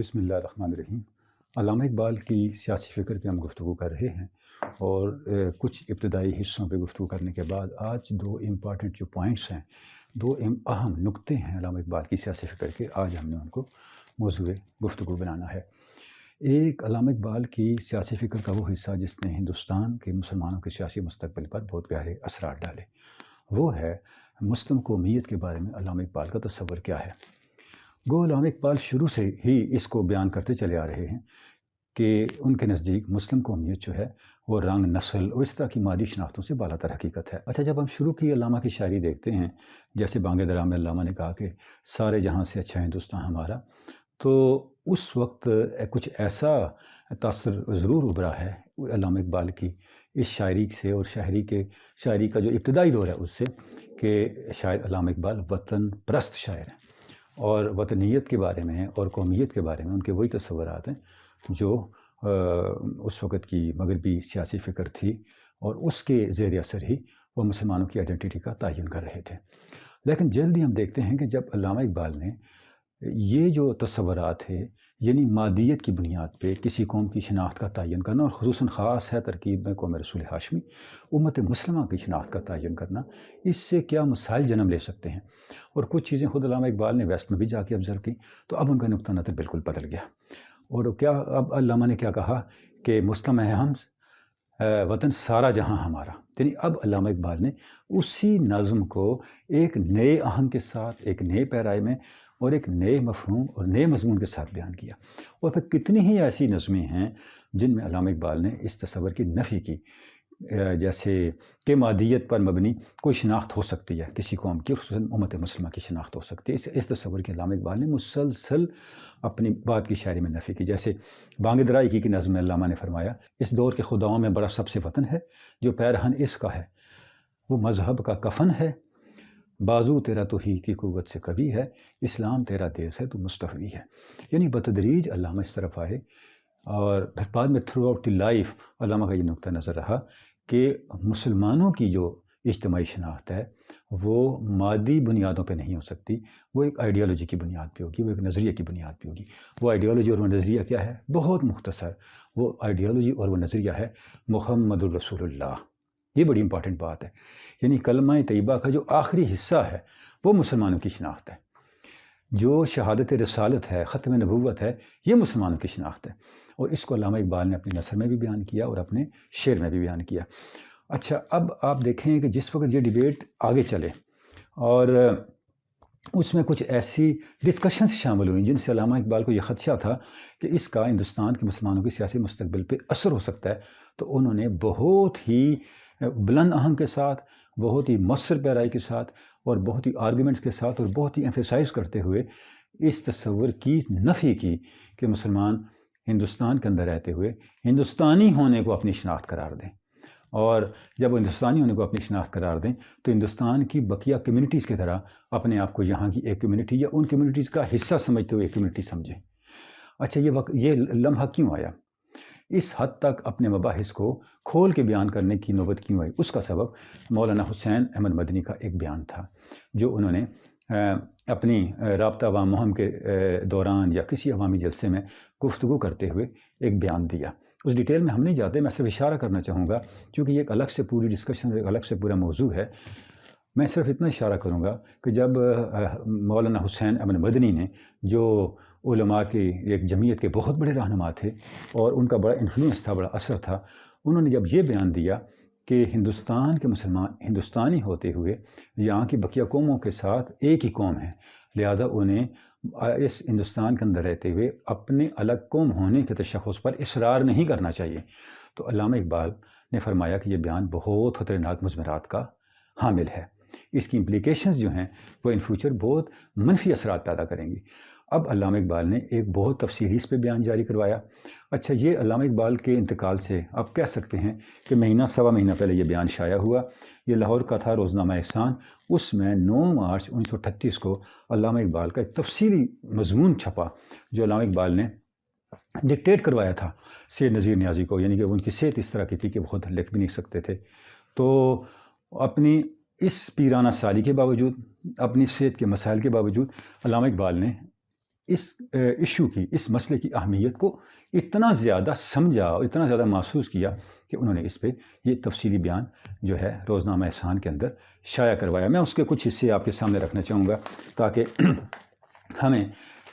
بسم اللہ الرحمن الرحیم۔ علامہ اقبال کی سیاسی فکر پہ ہم گفتگو کر رہے ہیں اور کچھ ابتدائی حصوں پہ گفتگو کرنے کے بعد آج دو امپارٹنٹ جو پوائنٹس ہیں، دو اہم نکتے ہیں علامہ اقبال کی سیاسی فکر کے، آج ہم نے ان کو موضوع گفتگو بنانا ہے۔ ایک علامہ اقبال کی سیاسی فکر کا وہ حصہ جس نے ہندوستان کے مسلمانوں کے سیاسی مستقبل پر بہت گہرے اثرات ڈالے، وہ ہے مسلم قومیت کے بارے میں علامہ اقبال کا تصور کیا ہے۔ گو علامہ اقبال شروع سے ہی اس کو بیان کرتے چلے آ رہے ہیں کہ ان کے نزدیک مسلم قومیت جو ہے وہ رنگ، نسل اور اس طرح کی مادی شناختوں سے بالا تر حقیقت ہے۔ اچھا، جب ہم شروع کی علامہ کی شاعری دیکھتے ہیں، جیسے بانگ درا میں علامہ نے کہا کہ سارے جہاں سے اچھا ہندوستان ہمارا، تو اس وقت کچھ ایسا تاثر ضرور ابھرا ہے علامہ اقبال کی اس شاعری سے اور شاعری کا جو ابتدائی دور ہے اس سے، کہ شاید علامہ اقبال وطن پرست شاعر ہیں اور وطنیت کے بارے میں اور قومیت کے بارے میں ان کے وہی تصورات ہیں جو اس وقت کی مغربی سیاسی فکر تھی، اور اس کے زیر اثر ہی وہ مسلمانوں کی آئیڈینٹی کا تعین کر رہے تھے۔ لیکن جلدی ہم دیکھتے ہیں کہ جب علامہ اقبال نے یہ جو تصورات ہے، یعنی مادیت کی بنیاد پہ کسی قوم کی شناخت کا تعین کرنا، اور خصوصاً خاص ہے ترکیب میں قوم رسول ہاشمی، امت مسلمہ کی شناخت کا تعین کرنا، اس سے کیا مسائل جنم لے سکتے ہیں، اور کچھ چیزیں خود علامہ اقبال نے ویسٹ میں بھی جا کے آبزرو کی، تو اب ان کا نقطہ نظر بالکل بدل گیا۔ اور کیا اب علامہ نے کیا کہا کہ مسلم ہے ہم، وطن سارا جہاں ہمارا، یعنی اب علامہ اقبال نے اسی نظم کو ایک نئے آہنگ کے ساتھ، ایک نئے پیرائے میں اور ایک نئے مفہوم اور نئے مضمون کے ساتھ بیان کیا۔ اور پھر کتنی ہی ایسی نظمیں ہیں جن میں علامہ اقبال نے اس تصور کی نفی کی، جیسے کہ مادیت پر مبنی کوئی شناخت ہو سکتی ہے کسی قوم کی، خصوصاً امت مسلمہ کی شناخت ہو سکتی ہے، اس تصور کی علامہ اقبال نے مسلسل اپنی بات کی شاعری میں نفی کی۔ جیسے بانگ درائی کی نظم میں علامہ نے فرمایا، اس دور کے خداؤں میں بڑا سب سے وطن ہے، جو پیرہن اس کا ہے وہ مذہب کا کفن ہے، بازو تیرا تو ہی کی قوت سے قوی ہے، اسلام تیرا دیس ہے تو مستفوی ہے۔ یعنی بتدریج علامہ اس طرف آئے، اور پھر بعد میں تھرو آؤٹ دی لائف علامہ کا یہ نقطہ نظر رہا کہ مسلمانوں کی جو اجتماعی شناخت ہے وہ مادی بنیادوں پہ نہیں ہو سکتی، وہ ایک آئیڈیالوجی کی بنیاد پہ ہوگی، وہ ایک نظریے کی بنیاد پہ ہوگی۔ وہ آئیڈیالوجی اور وہ نظریہ کیا ہے؟ بہت مختصر، وہ آئیڈیالوجی اور وہ نظریہ ہے محمد الرسول اللہ۔ یہ بڑی امپارٹنٹ بات ہے، یعنی کلمہ طیبہ کا جو آخری حصہ ہے وہ مسلمانوں کی شناخت ہے، جو شہادت رسالت ہے، ختم نبوت ہے، یہ مسلمانوں کی شناخت ہے۔ اور اس کو علامہ اقبال نے اپنی نثر میں بھی بیان کیا اور اپنے شعر میں بھی بیان کیا۔ اچھا، اب آپ دیکھیں کہ جس وقت یہ ڈیبیٹ آگے چلے اور اس میں کچھ ایسی ڈسکشنز شامل ہوئیں جن سے علامہ اقبال کو یہ خدشہ تھا کہ اس کا ہندوستان کے مسلمانوں کی سیاسی مستقبل پہ اثر ہو سکتا ہے، تو انہوں نے بہت ہی بلند آہنگ کے ساتھ، بہت ہی مؤثر پیرائی کے ساتھ اور بہت ہی آرگومنٹس کے ساتھ اور بہت ہی ایمفیسائز کرتے ہوئے اس تصور کی نفی کی کہ مسلمان ہندوستان کے اندر رہتے ہوئے ہندوستانی ہونے کو اپنی شناخت قرار دیں، اور جب وہ ہندوستانی ہونے کو اپنی شناخت قرار دیں تو ہندوستان کی بقیہ کمیونٹیز کی طرح اپنے آپ کو یہاں کی ایک کمیونٹی یا ان کمیونٹیز کا حصہ سمجھتے ہوئے ایک کمیونٹی سمجھیں۔ اچھا، یہ لمحہ کیوں آیا؟ اس حد تک اپنے مباحث کو کھول کے بیان کرنے کی نوبت کیوں آئی؟ اس کا سبب مولانا حسین احمد مدنی کا ایک بیان تھا جو انہوں نے اپنی رابطہ عوام مہم کے دوران یا کسی عوامی جلسے میں گفتگو کرتے ہوئے ایک بیان دیا۔ اس ڈیٹیل میں ہم نہیں جاتے، میں صرف اشارہ کرنا چاہوں گا کیونکہ یہ ایک الگ سے پوری ڈسکشن، ایک الگ سے پورا موضوع ہے۔ میں صرف اتنا اشارہ کروں گا کہ جب مولانا حسین احمد مدنی نے، جو علماء کی ایک جمعیت کے بہت بڑے رہنما تھے اور ان کا بڑا انفلوئنس تھا، بڑا اثر تھا، انہوں نے جب یہ بیان دیا کہ ہندوستان کے مسلمان ہندوستانی ہوتے ہوئے یہاں کی بقیہ قوموں کے ساتھ ایک ہی قوم ہے، لہٰذا انہیں اس ہندوستان کے اندر رہتے ہوئے اپنے الگ قوم ہونے کے تشخص پر اصرار نہیں کرنا چاہیے، تو علامہ اقبال نے فرمایا کہ یہ بیان بہت خطرناک مضمرات کا حامل ہے، اس کی امپلیکیشنز جو ہیں وہ ان فیوچر بہت منفی اثرات پیدا کریں گی۔ اب علامہ اقبال نے ایک بہت تفصیلی اس پہ بیان جاری کروایا۔ اچھا، یہ علامہ اقبال کے انتقال سے آپ کہہ سکتے ہیں کہ مہینہ سوا مہینہ پہلے یہ بیان شائع ہوا۔ یہ لاہور کا تھا روزنامہ احسان، اس میں 9 مارچ 1938 کو علامہ اقبال کا ایک تفصیلی مضمون چھپا جو علامہ اقبال نے ڈکٹیٹ کروایا تھا سید نذیر نیازی کو، یعنی کہ ان کی صحت اس طرح کی تھی کہ وہ خود لکھ بھی نہیں سکتے تھے، تو اپنی اس پیرانہ سالی کے باوجود، اپنی صحت کے مسائل کے باوجود علامہ اقبال نے اس ایشو کی، اس مسئلے کی اہمیت کو اتنا زیادہ سمجھا اور اتنا زیادہ محسوس کیا کہ انہوں نے اس پہ یہ تفصیلی بیان جو ہے روزنامہ احسان کے اندر شائع کروایا۔ میں اس کے کچھ حصے آپ کے سامنے رکھنا چاہوں گا تاکہ ہمیں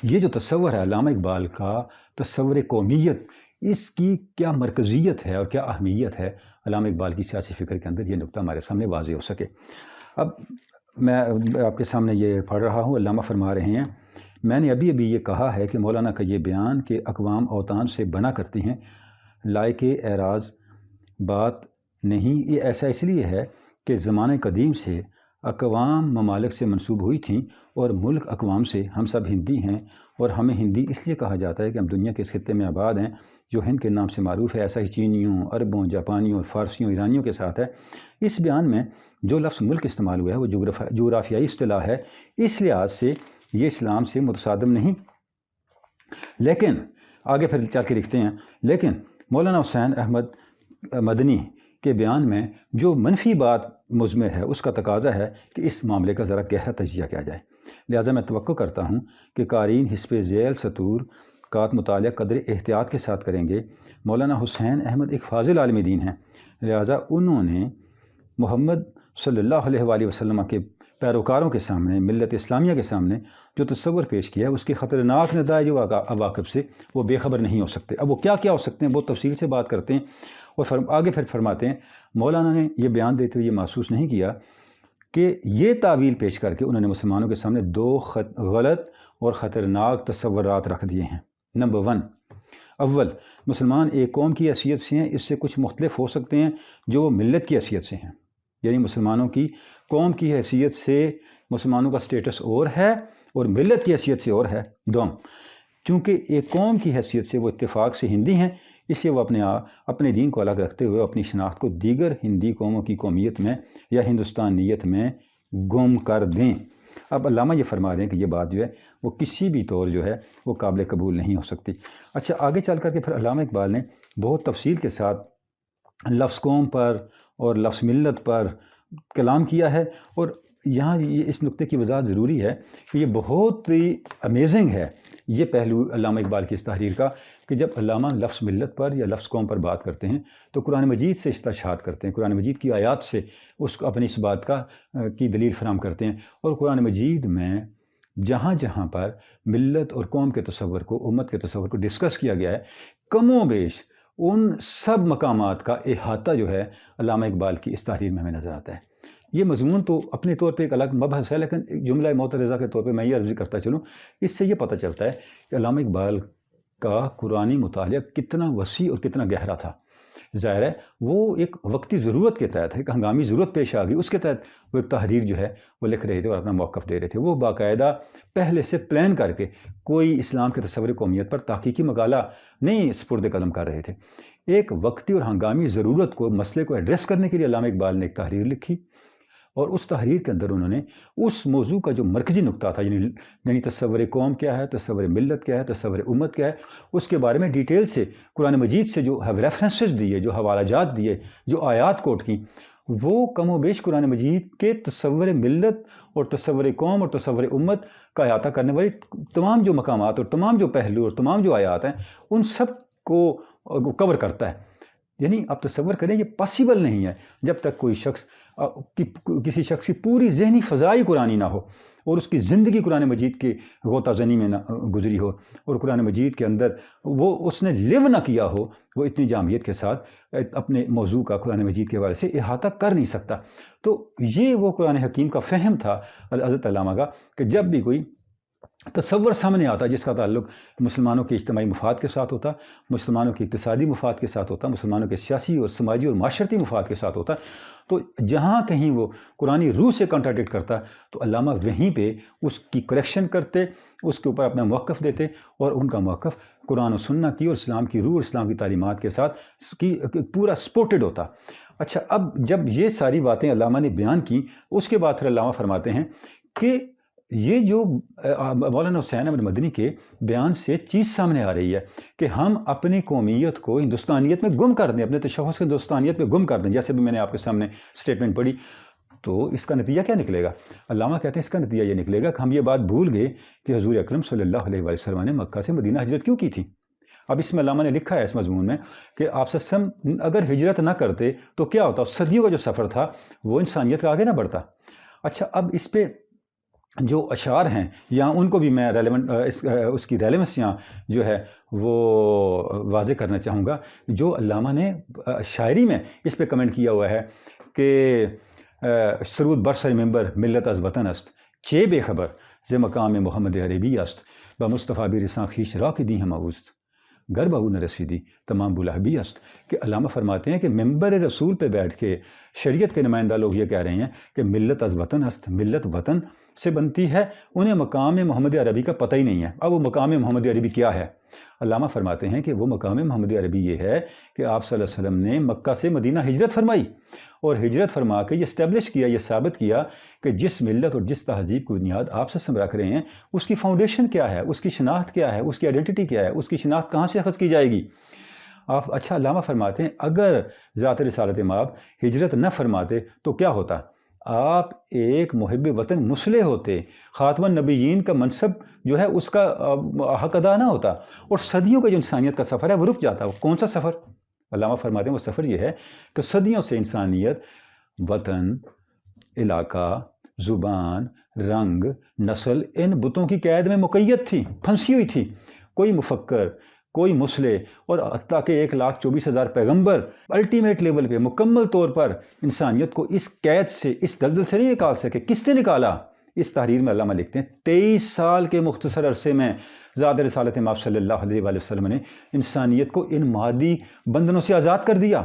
یہ جو تصور ہے علامہ اقبال کا، تصور قومیت، اس کی کیا مرکزیت ہے اور کیا اہمیت ہے علامہ اقبال کی سیاسی فکر کے اندر، یہ نقطہ ہمارے سامنے واضح ہو سکے۔ اب میں آپ کے سامنے یہ پڑھ رہا ہوں، علامہ فرما رہے ہیں، میں نے ابھی یہ کہا ہے کہ مولانا کا یہ بیان کہ اقوام اوطان سے بنا کرتی ہیں لائق اعراض بات نہیں، یہ ایسا اس لیے ہے کہ زمانہ قدیم سے اقوام ممالک سے منسوب ہوئی تھیں اور ملک اقوام سے، ہم سب ہندی ہیں اور ہمیں ہندی اس لیے کہا جاتا ہے کہ ہم دنیا کے اس خطے میں آباد ہیں جو ہند کے نام سے معروف ہے، ایسا ہی چینیوں، عربوں، جاپانیوں، فارسیوں، ایرانیوں کے ساتھ ہے۔ اس بیان میں جو لفظ ملک استعمال ہوا ہے وہ جغرافیائی اصطلاح ہے، اس لحاظ سے یہ اسلام سے متصادم نہیں۔ لیکن آگے پھر چل کے لکھتے ہیں، لیکن مولانا حسین احمد مدنی کے بیان میں جو منفی بات مضمر ہے اس کا تقاضا ہے کہ اس معاملے کا ذرا گہرا تجزیہ کیا جائے۔ لہٰذا میں توقع کرتا ہوں کہ قارئین حسب ذیل سطور کا مطالعہ قدر احتیاط کے ساتھ کریں گے۔ مولانا حسین احمد ایک فاضل عالم دین ہیں، لہٰذا انہوں نے محمد صلی اللہ علیہ وآلہ وسلم کے پیروکاروں کے سامنے، ملت اسلامیہ کے سامنے جو تصور پیش کیا ہے اس کے خطرناک نتائج و عواقب سے وہ بے خبر نہیں ہو سکتے۔ اب وہ کیا کیا ہو سکتے ہیں وہ تفصیل سے بات کرتے ہیں اور آگے پھر فرماتے ہیں، مولانا نے یہ بیان دیتے ہوئے یہ محسوس نہیں کیا کہ یہ تعویل پیش کر کے انہوں نے مسلمانوں کے سامنے دو غلط اور خطرناک تصورات رکھ دیے ہیں۔ نمبر 1، اول، مسلمان ایک قوم کی حیثیت سے ہیں، اس سے کچھ مختلف ہو سکتے ہیں جو وہ ملت کی حیثیت سے ہیں، یعنی مسلمانوں کی قوم کی حیثیت سے مسلمانوں کا سٹیٹس اور ہے اور ملت کی حیثیت سے اور ہے۔ دوم، چونکہ ایک قوم کی حیثیت سے وہ اتفاق سے ہندی ہیں، اس سے وہ اپنے دین کو الگ رکھتے ہوئے اپنی شناخت کو دیگر ہندی قوموں کی قومیت میں یا ہندوستانیت میں گم کر دیں۔ اب علامہ یہ فرما رہے ہیں کہ یہ بات جو ہے وہ کسی بھی طور جو ہے وہ قابل قبول نہیں ہو سکتی۔ اچھا، آگے چل کر کے پھر علامہ اقبال نے بہت تفصیل کے ساتھ لفظ قوم پر اور لفظ ملت پر کلام کیا ہے، اور یہاں اس نقطے کی وضاحت ضروری ہے کہ یہ بہت ہی امیزنگ ہے یہ پہلو علامہ اقبال کی اس تحریر کا کہ جب علامہ لفظ ملت پر یا لفظ قوم پر بات کرتے ہیں تو قرآن مجید سے استشہاد کرتے ہیں، قرآن مجید کی آیات سے اس کو اپنی اس بات کی دلیل فراہم کرتے ہیں، اور قرآن مجید میں جہاں جہاں پر ملت اور قوم کے تصور کو، امت کے تصور کو ڈسکس کیا گیا ہے، کم و بیش ان سب مقامات کا احاطہ جو ہے علامہ اقبال کی اس تحریر میں ہمیں نظر آتا ہے۔ یہ مضمون تو اپنے طور پہ ایک الگ مبحث ہے، لیکن جملہ معترضہ کے طور پہ میں یہ عرض کرتا چلوں، اس سے یہ پتہ چلتا ہے کہ علامہ اقبال کا قرآنی مطالعہ کتنا وسیع اور کتنا گہرا تھا۔ ظاہر ہے وہ ایک وقتی ضرورت کے تحت، ایک ہنگامی ضرورت پیش آ گئی، اس کے تحت وہ ایک تحریر جو ہے وہ لکھ رہے تھے اور اپنا موقف دے رہے تھے۔ وہ باقاعدہ پہلے سے پلان کر کے کوئی اسلام کے تصور قومیت پر تحقیقی مقالہ نہیں سپرد قلم کر رہے تھے۔ ایک وقتی اور ہنگامی ضرورت کو، مسئلے کو ایڈریس کرنے کے لیے علامہ اقبال نے ایک تحریر لکھی، اور اس تحریر کے اندر انہوں نے اس موضوع کا جو مرکزی نقطہ تھا، یعنی تصور قوم کیا ہے، تصور ملت کیا ہے، تصور امت کیا ہے، اس کے بارے میں ڈیٹیل سے قرآن مجید سے جو ریفرنسز دیے، جو حوالہ جات دیے، جو آیات کوٹ کی، وہ کم و بیش قرآن مجید کے تصور ملت اور تصور قوم اور تصور امت کا احاطہ کرنے والی تمام جو مقامات اور تمام جو پہلو اور تمام جو آیات ہیں ان سب کو کور کرتا ہے۔ یعنی آپ تصور کریں یہ پاسیبل نہیں ہے جب تک کوئی شخص کسی شخص کی پوری ذہنی فضائی قرآنی نہ ہو اور اس کی زندگی قرآن مجید کے غوطہ زنی میں نہ گزری ہو اور قرآن مجید کے اندر وہ اس نے لیو نہ کیا ہو، وہ اتنی جامعیت کے ساتھ اپنے موضوع کا قرآن مجید کے حوالے سے احاطہ کر نہیں سکتا۔ تو یہ وہ قرآن حکیم کا فہم تھا حضرت علامہ کا کہ جب بھی کوئی تصور سامنے آتا جس کا تعلق مسلمانوں کے اجتماعی مفاد کے ساتھ ہوتا، مسلمانوں کے اقتصادی مفاد کے ساتھ ہوتا، مسلمانوں کے سیاسی اور سماجی اور معاشرتی مفاد کے ساتھ ہوتا، تو جہاں کہیں وہ قرآنی روح سے کنٹراڈکٹ کرتا تو علامہ وہیں پہ اس کی کریکشن کرتے، اس کے اوپر اپنا موقف دیتے، اور ان کا موقف قرآن و سنت کی اور اسلام کی روح اور اسلام کی تعلیمات کے ساتھ پورا سپورٹڈ ہوتا۔ اچھا، اب جب یہ ساری باتیں علامہ نے بیان کی، اس کے بعد پھر علامہ فرماتے ہیں کہ یہ جو مولانا حسین احمد مدنی کے بیان سے چیز سامنے آ رہی ہے کہ ہم اپنی قومیت کو ہندوستانیت میں گم کر دیں، اپنے تشخص کو ہندوستانیت میں گم کر دیں، جیسے بھی میں نے آپ کے سامنے سٹیٹمنٹ پڑھی، تو اس کا نتیجہ کیا نکلے گا؟ علامہ کہتے ہیں اس کا نتیجہ یہ نکلے گا کہ ہم یہ بات بھول گئے کہ حضور اکرم صلی اللہ علیہ وسلم نے مکہ سے مدینہ ہجرت کیوں کی تھی۔ اب اس میں علامہ نے لکھا ہے اس مضمون میں کہ آپ صلی اللہ علیہ وسلم اگر ہجرت نہ کرتے تو کیا ہوتا؟ صدیوں کا جو سفر تھا وہ انسانیت کا آگے نہ بڑھتا۔ اچھا، اب اس پہ جو اشعار ہیں یا ان کو بھی میں اس کی ریلیونسیاں جو ہے وہ واضح کرنا چاہوں گا۔ جو علامہ نے شاعری میں اس پہ کمنٹ کیا ہوا ہے کہ سرود برسر ممبر ملت از وطن است، چے بے خبر ز مقام محمد عربی است، بمصطفیٰ بھی رساں خیش را کی دی ہم اوست، گر بہو نہ رسیدی تمام بلہبی است۔ کہ علامہ فرماتے ہیں کہ ممبر رسول پہ بیٹھ کے شریعت کے نمائندہ لوگ یہ کہہ رہے ہیں کہ ملت از وطن است، ملت وطن سے بنتی ہے، انہیں مقام محمد عربی کا پتہ ہی نہیں ہے۔ اب وہ مقام محمد عربی کیا ہے؟ علامہ فرماتے ہیں کہ وہ مقام محمد عربی یہ ہے کہ آپ صلی اللہ علیہ وسلم نے مکہ سے مدینہ ہجرت فرمائی، اور ہجرت فرما کے یہ اسٹیبلش کیا، یہ ثابت کیا کہ جس ملت اور جس تہذیب کی بنیاد آپ سے رکھ رہے ہیں اس کی فاؤنڈیشن کیا ہے، اس کی شناخت کیا ہے، اس کی آئیڈینٹی کیا ہے، اس کی شناخت کہاں سے اخذ کی جائے گی۔ آپ اچھا، علامہ فرماتے ہیں اگر ذات رسالت مآب ہجرت نہ فرماتے تو کیا ہوتا؟ آپ ایک محب وطن مصلح ہوتے، خاتم النبیین کا منصب جو ہے اس کا حق ادا نہ ہوتا، اور صدیوں کا جو انسانیت کا سفر ہے وہ رک جاتا۔ وہ کون سا سفر؟ علامہ فرماتے ہیں وہ سفر یہ ہے کہ صدیوں سے انسانیت وطن، علاقہ، زبان، رنگ، نسل ان بتوں کی قید میں مقید تھی، پھنسی ہوئی تھی۔ کوئی مفکر، کوئی مصلح اور حتیٰ کہ 1,24,000 پیغمبر الٹیمیٹ لیول پہ مکمل طور پر انسانیت کو اس قید سے، اس دلدل سے نہیں نکال سکے۔ کس نے نکالا؟ اس تحریر میں علامہ لکھتے ہیں 23 سال کے مختصر عرصے میں ذات رسالت مآب صلی اللہ علیہ وآلہ وسلم نے انسانیت کو ان مادی بندھنوں سے آزاد کر دیا،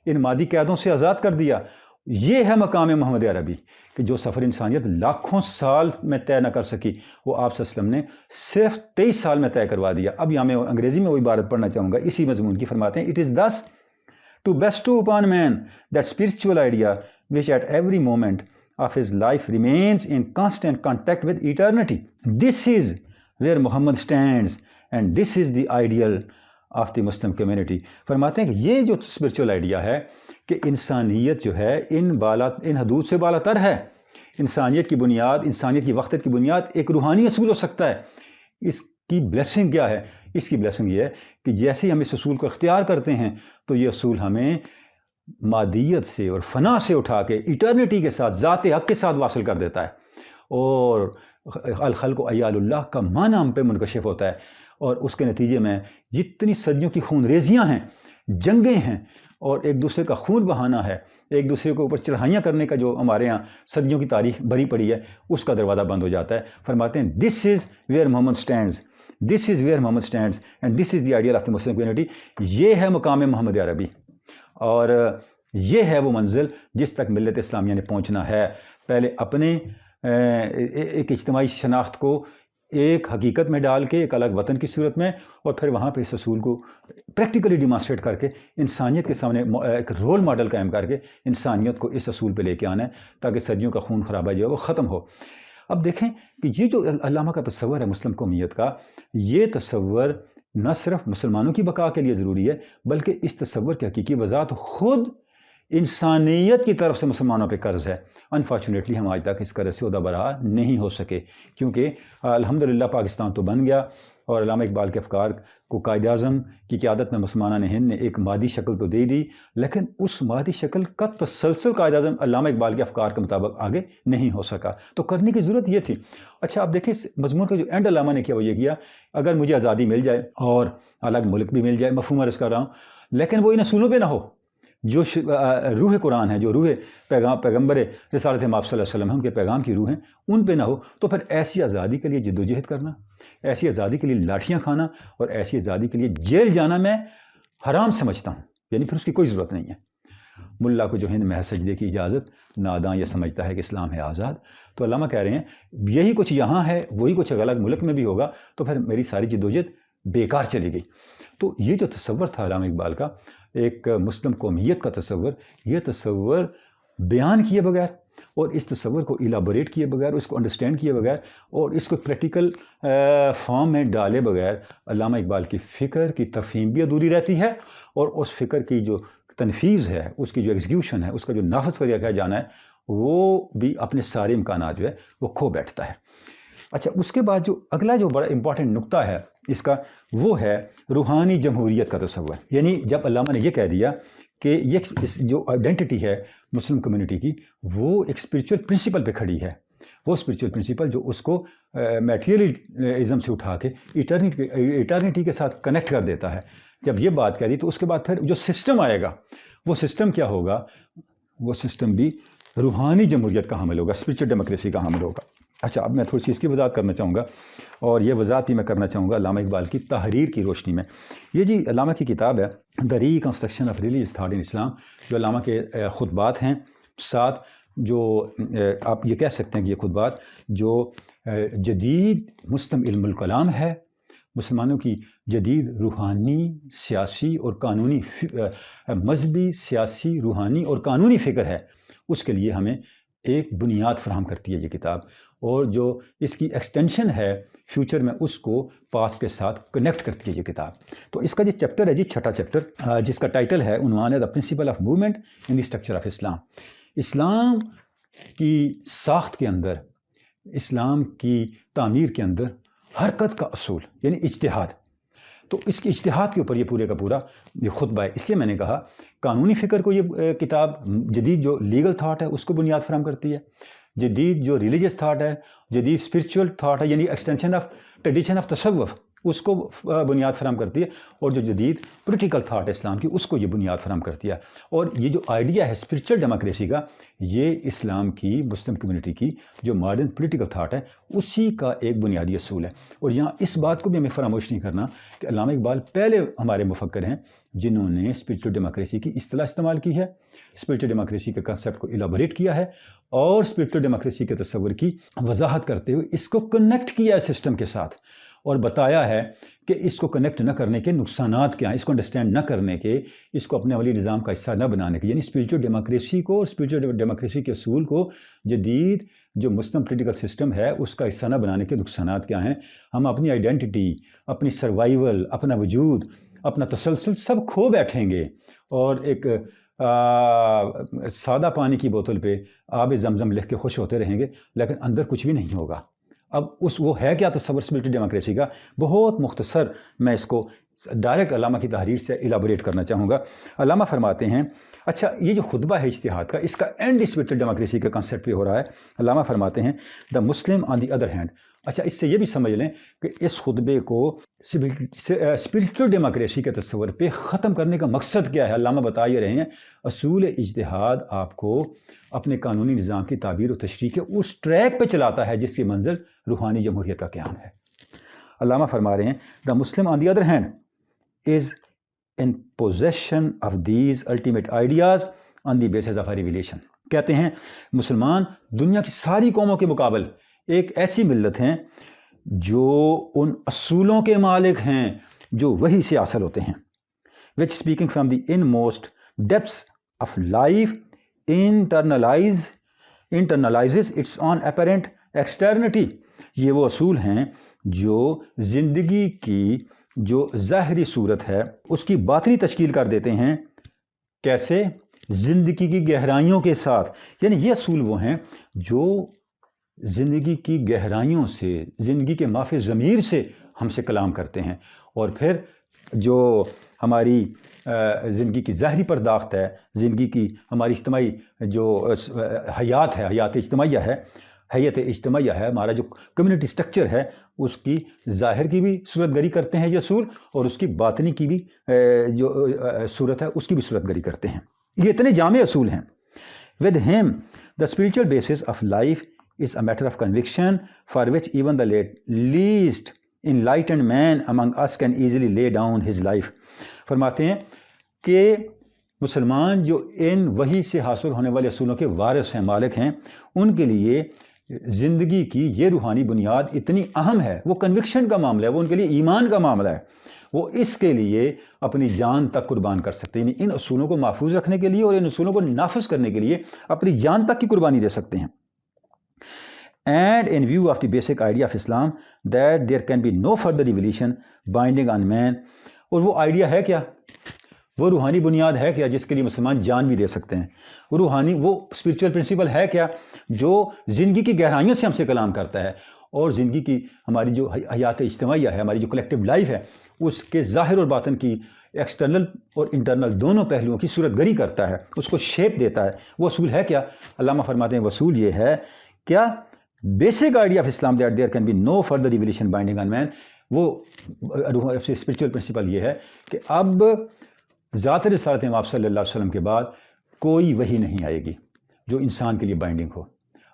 ان مادی قیدوں سے آزاد کر دیا۔ یہ ہے مقام محمد عربی کہ جو سفر انسانیت لاکھوں سال میں طے نہ کر سکی وہ آپ صلی اللہ علیہ وسلم نے صرف 23 سال میں طے کروا دیا۔ اب یہاں میں انگریزی میں وہی عبارت پڑھنا چاہوں گا اسی مضمون کی۔ فرماتے ہیں it is thus to bestow upon man that spiritual idea which at every moment of his life remains in constant contact with eternity. This is where Muhammad stands and this is the ideal of the Muslim community. فرماتے ہیں کہ یہ جو spiritual idea ہے کہ انسانیت جو ہے ان حدود سے بالا تر ہے۔ انسانیت کی بنیاد، انسانیت کی وحدت کی بنیاد ایک روحانی اصول ہو سکتا ہے۔ اس کی بلیسنگ کیا ہے؟ اس کی بلیسنگ یہ ہے کہ جیسے ہی ہم اس اصول کو اختیار کرتے ہیں تو یہ اصول ہمیں مادیت سے اور فنا سے اٹھا کے ایٹرنیٹی کے ساتھ، ذات حق کے ساتھ واصل کر دیتا ہے، اور الخلق عیال اللہ کا معنی ہم پہ منکشف ہوتا ہے، اور اس کے نتیجے میں جتنی صدیوں کی خون ریزیاں ہیں، جنگیں ہیں، اور ایک دوسرے کا خون بہانا ہے، ایک دوسرے کے اوپر چڑھائیاں کرنے کا جو ہمارے ہاں صدیوں کی تاریخ بھری پڑی ہے، اس کا دروازہ بند ہو جاتا ہے۔ فرماتے ہیں this is where Muhammad stands, this is where Muhammad stands and this is the ideal of the Muslim community. یہ ہے مقام محمد عربی، اور یہ ہے وہ منزل جس تک ملت اسلامیہ نے پہنچنا ہے۔ پہلے اپنے ایک اجتماعی شناخت کو ایک حقیقت میں ڈال کے، ایک الگ وطن کی صورت میں، اور پھر وہاں پہ اس اصول کو پریکٹیکلی ڈیمانسٹریٹ کر کے انسانیت کے سامنے ایک رول ماڈل قائم کر کے انسانیت کو اس اصول پہ لے کے آنا ہے تاکہ صدیوں کا خون خرابہ جو ہے وہ ختم ہو۔ اب دیکھیں کہ یہ جو علامہ کا تصور ہے مسلم قومیت کا، یہ تصور نہ صرف مسلمانوں کی بقا کے لیے ضروری ہے بلکہ اس تصور کی حقیقی وضاحت خود انسانیت کی طرف سے مسلمانوں پہ قرض ہے۔ انفارچونیٹلی ہم آج تک اس قرض سے عہدہ برآ نہیں ہو سکے، کیونکہ الحمدللہ پاکستان تو بن گیا، اور علامہ اقبال کے افکار کو قائد اعظم کی قیادت میں مسلمانان ہند نے ایک مادی شکل تو دے دی، لیکن اس مادی شکل کا تسلسل قائد اعظم علامہ اقبال کے افکار کے مطابق آگے نہیں ہو سکا، تو کرنے کی ضرورت یہ تھی۔ اچھا، آپ دیکھیں اس مضمون کا جو اینڈ علامہ نے کیا وہ یہ کیا، اگر مجھے آزادی مل جائے اور الگ ملک بھی مل جائے، مفہوم عرض کر رہا ہوں، لیکن وہ ان اصولوں پہ نہ ہو جو روح قرآن ہے، جو روح پیغمبر رسالت مآب صلی اللہ علیہ وسلم ہے، ان کے پیغام کی روح ہیں، ان پہ نہ ہو، تو پھر ایسی آزادی کے لیے جدوجہد کرنا، ایسی آزادی کے لیے لاٹھیاں کھانا اور ایسی آزادی کے لیے جیل جانا میں حرام سمجھتا ہوں، یعنی پھر اس کی کوئی ضرورت نہیں ہے۔ ملا کو جو ہند میں سجدے کی اجازت، ناداں یہ سمجھتا ہے کہ اسلام ہے آزاد۔ تو علامہ کہہ رہے ہیں یہی کچھ یہاں ہے، وہی کچھ الگ ملک میں بھی ہوگا، تو پھر میری ساری جدوجہد بیکار چلی گئی۔ تو یہ جو تصور تھا علامہ اقبال کا، ایک مسلم قومیت کا تصور، یہ تصور بیان کیے بغیر اور اس تصور کو ایلابوریٹ کیے بغیر، اس کو انڈرسٹینڈ کیے بغیر اور اس کو پریکٹیکل فارم میں ڈالے بغیر علامہ اقبال کی فکر کی تفہیم بھی ادھوری رہتی ہے، اور اس فکر کی جو تنفیذ ہے، اس کی جو ایگزیکیوشن ہے، اس کا جو نافذ کیا جانا ہے، وہ بھی اپنے سارے امکانات جو ہے وہ کھو بیٹھتا ہے۔ اچھا، اس کے بعد جو اگلا جو بڑا امپورٹنٹ نقطہ ہے اس کا، وہ ہے روحانی جمہوریت کا تصور۔ یعنی جب علامہ نے یہ کہہ دیا کہ یہ جو آئیڈینٹی ہے مسلم کمیونٹی کی، وہ ایک اسپریچول پرنسپل پہ کھڑی ہے، وہ اسپریچول پرنسپل جو اس کو میٹیریلزم سے اٹھا کے ایٹرنیٹی کے ساتھ کنیکٹ کر دیتا ہے، جب یہ بات کہہ دی تو اس کے بعد پھر جو سسٹم آئے گا، وہ سسٹم کیا ہوگا؟ وہ سسٹم بھی روحانی جمہوریت کا حامل ہوگا، اسپریچول ڈیموکریسی کا حامل ہوگا۔ اچھا، اب میں تھوڑی سی اس کی وضاحت کرنا چاہوں گا، اور یہ وضاحت بھی میں کرنا چاہوں گا علامہ اقبال کی تحریر کی روشنی میں۔ یہ جی علامہ کی کتاب ہے the reconstruction of religious thought in Islam, جو علامہ کے خطبات ہیں، ساتھ جو آپ یہ کہہ سکتے ہیں کہ یہ خطبات جو جدید مسلم علم الکلام ہے، مسلمانوں کی جدید روحانی، سیاسی اور قانونی، مذہبی، سیاسی، روحانی اور قانونی فکر ہے، اس کے لیے ہمیں ایک بنیاد فراہم کرتی ہے یہ کتاب، اور جو اس کی ایکسٹینشن ہے فیوچر میں، اس کو پاسٹ کے ساتھ کنیکٹ کرتی ہے یہ کتاب۔ تو اس کا جو چیپٹر ہے جی، چھٹا چیپٹر، جس کا ٹائٹل ہے، عنوان ہے the principle of movement in the structure of Islam. اسلام کی ساخت کے اندر، اسلام کی تعمیر کے اندر حرکت کا اصول یعنی اجتہاد، تو اس کے اجتہاد کے اوپر یہ پورے کا پورا یہ خطبہ ہے۔ اس لیے میں نے کہا قانونی فکر کو یہ کتاب، جدید جو لیگل تھاٹ ہے اس کو بنیاد فراہم کرتی ہے، جدید جو ریلیجیس تھاٹ ہے، جدید اسپریچول تھاٹ ہے، یعنی ایکسٹینشن آف ٹریڈیشن آف تصوف، اس کو بنیاد فراہم کرتی ہے، اور جو جدید پولیٹیکل تھاٹ ہے اسلام کی، اس کو یہ بنیاد فراہم کرتی ہے۔ اور یہ جو آئیڈیا ہے اسپریچول ڈیموکریسی کا، یہ اسلام کی، مسلم کمیونٹی کی جو ماڈرن پولیٹیکل تھاٹ ہے، اسی کا ایک بنیادی اصول ہے۔ اور یہاں اس بات کو بھی ہمیں فراموش نہیں کرنا کہ علامہ اقبال پہلے ہمارے مفکر ہیں جنہوں نے اسپریچول ڈیموکریسی کی اصطلاح استعمال کی ہے، اسپریچول ڈیموکریسی کے کنسیپٹ کو ایلیبوریٹ کیا ہے، اور اسپریچول ڈیموکریسی کے تصور کی وضاحت کرتے ہوئے اس کو کنیکٹ کیا ہے سسٹم کے ساتھ، اور بتایا ہے کہ اس کو کنیکٹ نہ کرنے کے نقصانات کیا ہیں، اس کو انڈرسٹینڈ نہ کرنے کے، اس کو اپنے عملی نظام کا حصہ نہ بنانے کے، یعنی اسپریچول ڈیموکریسی کو اور اسپریچول ڈیموکریسی کے اصول کو جدید جو مسلم پولیٹیکل سسٹم ہے اس کا حصہ نہ بنانے کے نقصانات کیا ہیں۔ ہم اپنی آئیڈینٹی، اپنی سروائیول، اپنا وجود، اپنا تسلسل سب کھو بیٹھیں گے، اور ایک سادہ پانی کی بوتل پہ آب زمزم لکھ کے خوش ہوتے رہیں گے، لیکن اندر کچھ بھی نہیں ہوگا۔ اب وہ ہے کیا تصور اسپریچول ڈیموکریسی کا؟ بہت مختصر میں اس کو ڈائریکٹ علامہ کی تحریر سے ایلیبوریٹ کرنا چاہوں گا۔ علامہ فرماتے ہیں، اچھا یہ جو خطبہ ہے اجتہاد کا، اس کا اینڈ اسپریچول ڈیموکریسی کا کنسیپٹ پہ ہو رہا ہے۔ علامہ فرماتے ہیں the Muslim on the other hand. اچھا، اس سے یہ بھی سمجھ لیں کہ اس خطبے کو اسپریچول ڈیموکریسی کے تصور پہ ختم کرنے کا مقصد کیا ہے۔ علامہ بتا یہ رہے ہیں، اصول اجتہاد آپ کو اپنے قانونی نظام کی تعبیر و تشریح کے اس ٹریک پہ چلاتا ہے جس کی منزل روحانی جمہوریت کا قیام ہے۔ علامہ فرما رہے ہیں the Muslim on the other hand is in possession of these ultimate ideas on the basis of a revelation۔ کہتے ہیں مسلمان دنیا کی ساری قوموں کے مقابل ایک ایسی ملت ہیں جو ان اصولوں کے مالک ہیں جو وحی سے حاصل ہوتے ہیں، which speaking from the inmost depths of life internalizes its own apparent externity۔ یہ وہ اصول ہیں جو زندگی کی جو ظاہری صورت ہے اس کی باطنی تشکیل کر دیتے ہیں۔ کیسے؟ زندگی کی گہرائیوں کے ساتھ، یعنی یہ اصول وہ ہیں جو زندگی کی گہرائیوں سے، زندگی کے مافِ ضمیر سے ہم سے کلام کرتے ہیں، اور پھر جو ہماری زندگی کی ظاہری پرداخت ہے، زندگی کی ہماری اجتماعی جو حیات ہے، حیات اجتماعیہ ہے، حیات اجتماعیہ ہے، ہمارا جو کمیونٹی سٹرکچر ہے، اس کی ظاہر کی بھی صورت گری کرتے ہیں یہ اصول، اور اس کی باطنی کی بھی جو صورت ہے اس کی بھی صورت گری کرتے ہیں۔ یہ اتنے جامع اصول ہیں۔ With him the spiritual basis of life is a matter of conviction for which even the least enlightened man among us can easily lay down his life۔ فرماتے ہیں کہ مسلمان جو ان وحی سے حاصل ہونے والے اصولوں کے وارث ہیں، مالک ہیں، ان کے لیے زندگی کی یہ روحانی بنیاد اتنی اہم ہے، وہ کنوکشن کا معاملہ ہے، وہ ان کے لیے ایمان کا معاملہ ہے، وہ اس کے لیے اپنی جان تک قربان کر سکتے ہیں، یعنی ان اصولوں کو محفوظ رکھنے کے لیے اور ان اصولوں کو نافذ کرنے کے لیے اپنی جان تک کی قربانی دے سکتے ہیں۔ And in view of the basic idea of Islam that there can be no further revelation binding on man، اور وہ آئیڈیا ہے کیا؟ وہ روحانی بنیاد ہے کیا جس کے لیے مسلمان جان بھی دے سکتے ہیں؟ وہ روحانی وہ اسپریچول پرنسپل ہے کیا جو زندگی کی گہرائیوں سے ہم سے کلام کرتا ہے اور زندگی کی ہماری جو حیات اجتماعیہ ہے، ہماری جو کلیکٹیو لائف ہے، اس کے ظاہر اور باطن کی ایکسٹرنل اور انٹرنل دونوں پہلوؤں کی صورت گری کرتا ہے، اس کو شیپ دیتا ہے؟ وہ اصول ہے کیا؟ علامہ فرماتے ہیں اصول یہ ہے کیا basic idea of Islam that there can be no further revelation binding on man. وہ اسپریچول پرنسپل یہ ہے کہ اب ذات رسالت امام صلی اللہ علیہ وسلم کے بعد کوئی وحی نہیں آئے گی جو انسان کے لیے بائنڈنگ ہو.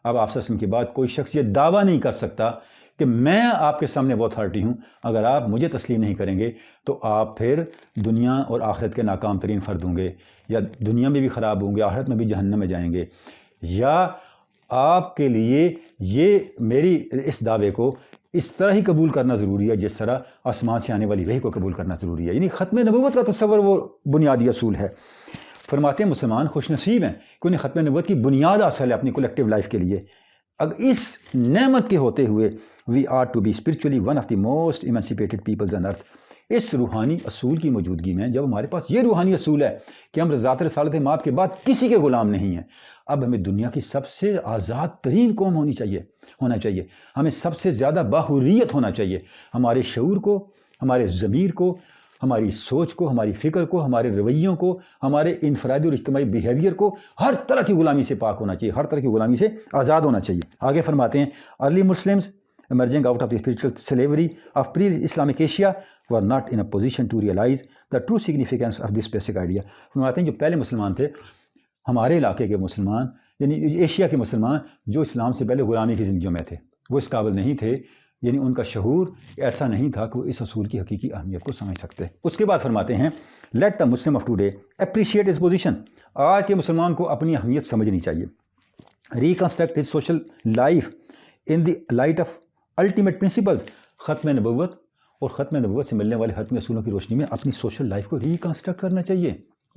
اب آپ صلی اللہ علیہ وسلم کے بعد کوئی شخص یہ دعویٰ نہیں کر سکتا کہ میں آپ کے سامنے وہ اتھارٹی ہوں، اگر آپ مجھے تسلیم نہیں کریں گے تو آپ پھر دنیا اور آخرت کے ناکام ترین فرد ہوں گے، یا دنیا میں بھی خراب ہوں گے، آخرت میں بھی جہنم میں جائیں گے. یا آپ کے لیے یہ میری اس دعوے کو اس طرح ہی قبول کرنا ضروری ہے جس طرح آسمان سے آنے والی وحی کو قبول کرنا ضروری ہے. یعنی ختم نبوت کا تصور وہ بنیادی اصول ہے. فرماتے ہیں مسلمان خوش نصیب ہیں کہ انہیں ختم نبوت کی بنیاد حاصل ہے اپنی کولیکٹیو لائف کے لیے. اب اس نعمت کے ہوتے ہوئے we are to be spiritually one of the most emancipated peoples on earth. اس روحانی اصول کی موجودگی میں جب ہمارے پاس یہ روحانی اصول ہے کہ ہم ذات رسالت مآب کے بعد کسی کے غلام نہیں ہیں، اب ہمیں دنیا کی سب سے آزاد ترین قوم ہونا چاہیے. ہمیں سب سے زیادہ باحریت ہونا چاہیے. ہمارے شعور کو، ہمارے ضمیر کو، ہماری سوچ کو، ہماری فکر کو، ہمارے رویوں کو، ہمارے انفرادی اور اجتماعی بیہیویئر کو ہر طرح کی غلامی سے پاک ہونا چاہیے، ہر طرح کی غلامی سے آزاد ہونا چاہیے. آگے فرماتے ہیں early Muslims emerging out of the spiritual slavery of pre-Islamic Asia were not in a position to realize the true significance of this basic idea. فرماتے ہیں جو پہلے مسلمان تھے، ہمارے علاقے کے مسلمان، یعنی ایشیا کے مسلمان جو اسلام سے پہلے غلامی کی زندگیوں میں تھے، وہ اس قابل نہیں تھے، یعنی ان کا شعور ایسا نہیں تھا کہ وہ اس اصول کی حقیقی اہمیت کو سمجھ سکتے. اس کے بعد فرماتے ہیں let the Muslim of today appreciate his position. آج کے مسلمان کو اپنی اہمیت سمجھنی چاہیے. reconstruct his social life in the light of ultimate principles. ختم نبوت اور ختم نبوت سے ملنے والے حتمی اصولوں کی روشنی میں اپنی سوشل لائف کو ریکنسٹرکٹ کرنا چاہیے.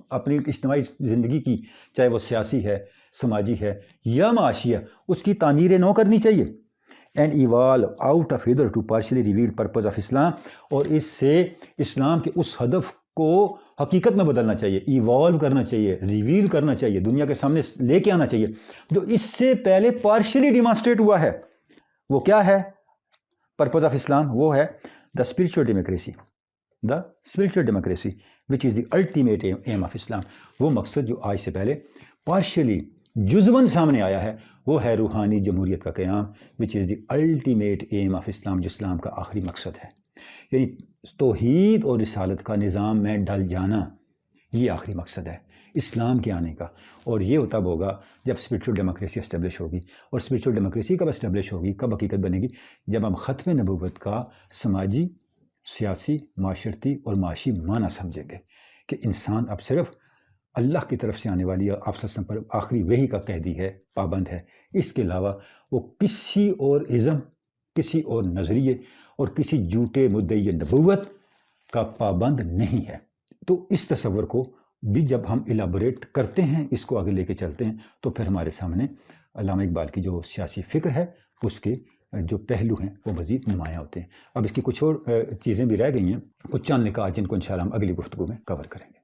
اپنی اجتماعی زندگی کی، چاہے وہ سیاسی ہے، سماجی ہے یا معاشی ہے، اس کی تعمیر نو کرنی چاہیے. And evolve out of hitherto partially revealed purpose of Islam. اور اس سے اسلام کے اس ہدف کو حقیقت میں بدلنا چاہیے، ایوالو کرنا چاہیے، ریویل کرنا چاہیے، دنیا کے سامنے لے کے آنا چاہیے جو اس سے پہلے پارشلی ڈیمانسٹریٹ ہوا ہے. وہ کیا ہے پرپز آف اسلام؟ وہ ہے the spiritual democracy which is the ultimate aim of Islam. وہ مقصد جو آج سے پہلے پارشلی جزون سامنے آیا ہے، وہ ہے روحانی جمہوریت کا قیام وچ is the ultimate aim of اسلام، جو اسلام کا آخری مقصد ہے. یعنی توحید اور رسالت کا نظام میں ڈل جانا، یہ آخری مقصد ہے اسلام کے آنے کا. اور یہ تب ہوگا جب اسپرچول ڈیموکریسی اسٹیبلش ہوگی. اور اسپرچول ڈیموکریسی کب اسٹیبلش ہوگی، کب حقیقت بنے گی؟ جب ہم ختم نبوت کا سماجی، سیاسی، معاشرتی اور معاشی معنی سمجھیں گے کہ انسان اب صرف اللہ کی طرف سے آنے والی آپ صلی اللہ علیہ وسلم پر آخری وحی کا قیدی ہے، پابند ہے. اس کے علاوہ وہ کسی اور ازم، کسی اور نظریے اور کسی جھوٹے مدعی نبوت کا پابند نہیں ہے. تو اس تصور کو بھی جب ہم الابوریٹ کرتے ہیں، اس کو آگے لے کے چلتے ہیں، تو پھر ہمارے سامنے علامہ اقبال کی جو سیاسی فکر ہے اس کے جو پہلو ہیں وہ مزید نمایاں ہوتے ہیں. اب اس کی کچھ اور چیزیں بھی رہ گئی ہیں، کچھ چند نکات جن کو انشاءاللہ ہم اگلی گفتگو میں کور کریں گے.